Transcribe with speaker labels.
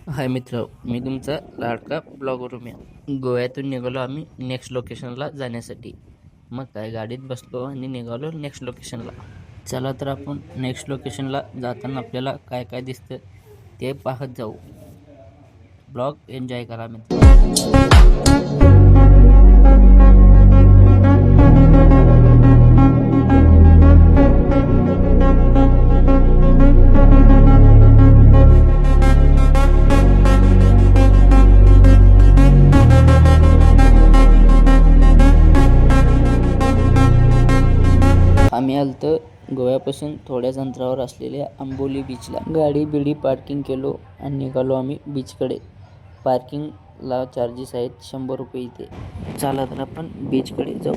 Speaker 1: हाय मित्र, मी तुमचा लाडका ब्लॉगर उम्या. गोव्यातून निघालो आम्ही नेक्स्ट लोकेशनला जाण्यासाठी. मग काय गाडीत बसलो आणि निघालो नेक्स्ट लोकेशनला. चला तर आपण नेक्स्ट लोकेशनला जाताना आपल्याला काय काय दिसतं ते पाहत जाऊ. ब्लॉग एन्जॉय करा मित्र. आम्ही आलतो गोव्यापासून थोड्याच अंतरावर असलेल्या आंबोली बीचला. गाडी बिडी पार्किंग केलो आणि निघालो आम्ही बीचकडे. पार्किंगला चार्जेस आहेत 100 रुपये इथे. चला तर आपण बीचकडे जाऊ.